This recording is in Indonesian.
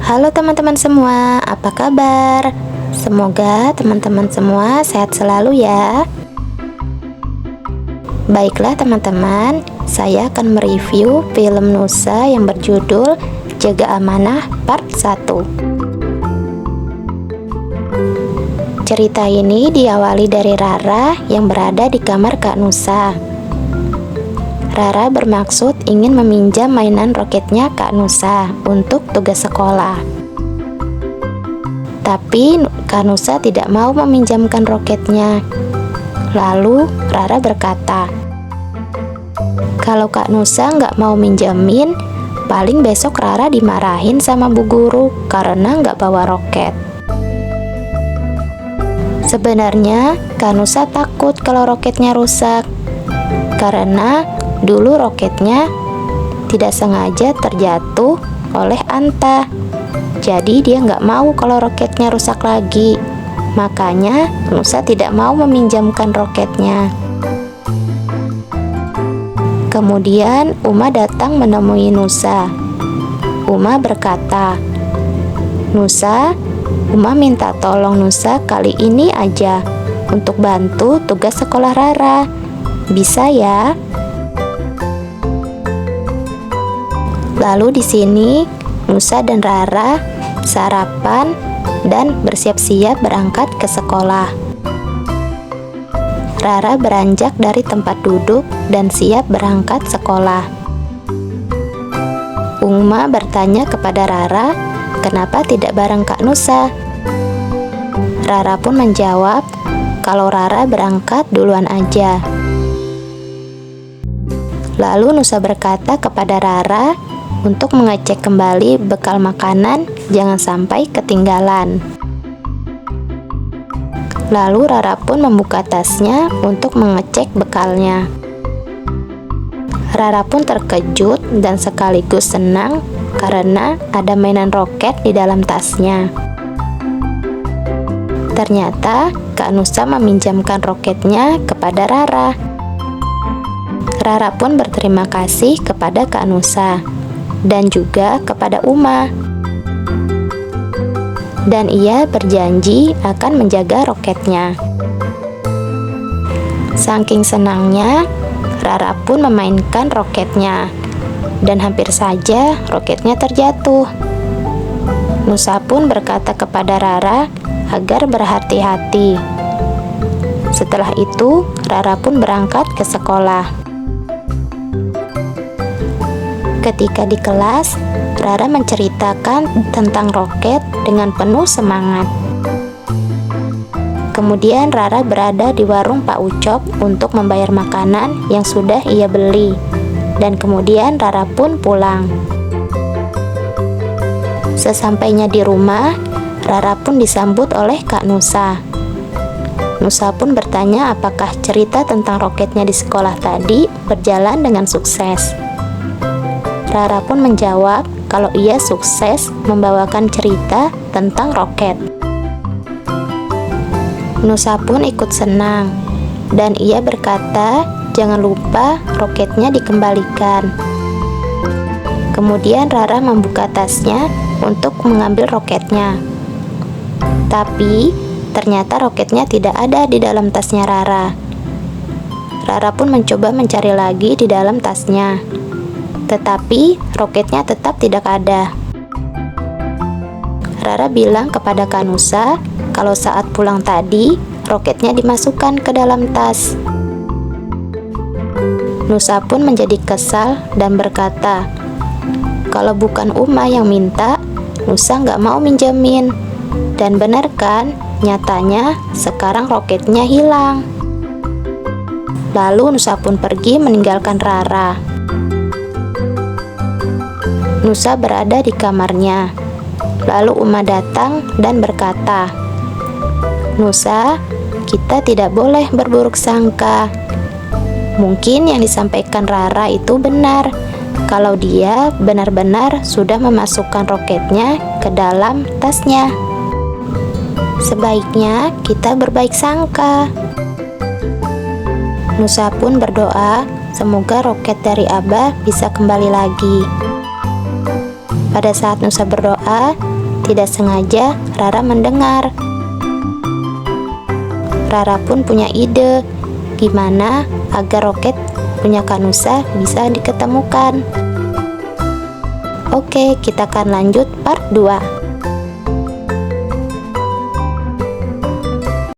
Halo teman-teman semua, apa kabar? Semoga teman-teman semua sehat selalu ya. Baiklah teman-teman, saya akan mereview film Nusa yang berjudul Jaga Amanah Part 1. Cerita ini diawali dari Rara yang berada di kamar Kak Nusa. Rara bermaksud ingin meminjam mainan roketnya Kak Nusa untuk tugas sekolah. Tapi Kak Nusa tidak mau meminjamkan roketnya. Lalu Rara berkata, kalau Kak Nusa nggak mau minjemin, paling besok Rara dimarahin sama bu guru karena nggak bawa roket. Sebenarnya Kak Nusa takut kalau roketnya rusak, karena dulu roketnya tidak sengaja terjatuh oleh Anta. Jadi dia nggak mau kalau roketnya rusak lagi. Makanya Nusa tidak mau meminjamkan roketnya. Kemudian Uma datang menemui Nusa. Uma berkata, Nusa, Uma minta tolong Nusa kali ini aja untuk bantu tugas sekolah Rara. Bisa ya? Lalu di sini Nusa dan Rara sarapan dan bersiap-siap berangkat ke sekolah. Rara beranjak dari tempat duduk dan siap berangkat sekolah. Uma bertanya kepada Rara, kenapa tidak bareng Kak Nusa? Rara pun menjawab, kalau Rara berangkat duluan aja. Lalu Nusa berkata kepada Rara untuk mengecek kembali bekal makanan, jangan sampai ketinggalan. Lalu Rara pun membuka tasnya untuk mengecek bekalnya. Rara pun terkejut dan sekaligus senang karena ada mainan roket di dalam tasnya. Ternyata Kak Nusa meminjamkan roketnya kepada Rara. Rara pun berterima kasih kepada Kak Nusa dan juga kepada Uma. Dan ia berjanji akan menjaga roketnya. Saking senangnya, Rara pun memainkan roketnya. Dan hampir saja roketnya terjatuh. Nusa pun berkata kepada Rara agar berhati-hati. Setelah itu, Rara pun berangkat ke sekolah. Ketika di kelas, Rara menceritakan tentang roket dengan penuh semangat. Kemudian Rara berada di warung Pak Ucok untuk membayar makanan yang sudah ia beli. Dan kemudian Rara pun pulang. Sesampainya di rumah, Rara pun disambut oleh Kak Nusa. Nusa pun bertanya apakah cerita tentang roketnya di sekolah tadi berjalan dengan sukses. Rara pun menjawab kalau ia sukses membawakan cerita tentang roket. Nusa pun ikut senang, dan ia berkata jangan lupa roketnya dikembalikan. Kemudian Rara membuka tasnya untuk mengambil roketnya. Tapi ternyata roketnya tidak ada di dalam tasnya Rara. Rara pun mencoba mencari lagi di dalam tasnya. Tetapi roketnya tetap tidak ada. Rara bilang kepada Kak Nusa kalau saat pulang tadi roketnya dimasukkan ke dalam tas. Nusa pun menjadi kesal dan berkata, kalau bukan Uma yang minta, Nusa nggak mau minjemin. Dan benar kan, nyatanya sekarang roketnya hilang. Lalu Nusa pun pergi meninggalkan Rara. Nusa berada di kamarnya. Lalu Uma datang dan berkata, Nusa, kita tidak boleh berburuk sangka. Mungkin yang disampaikan Rara itu benar, kalau dia benar-benar sudah memasukkan roketnya ke dalam tasnya. Sebaiknya kita berbaik sangka. Nusa pun berdoa, semoga roket dari Abah bisa kembali lagi. Pada saat Nusa berdoa, Tidak sengaja, Rara mendengar. Rara pun punya ide, gimana agar roket punya Kak Nusa bisa diketemukan. Oke, kita akan lanjut part 2.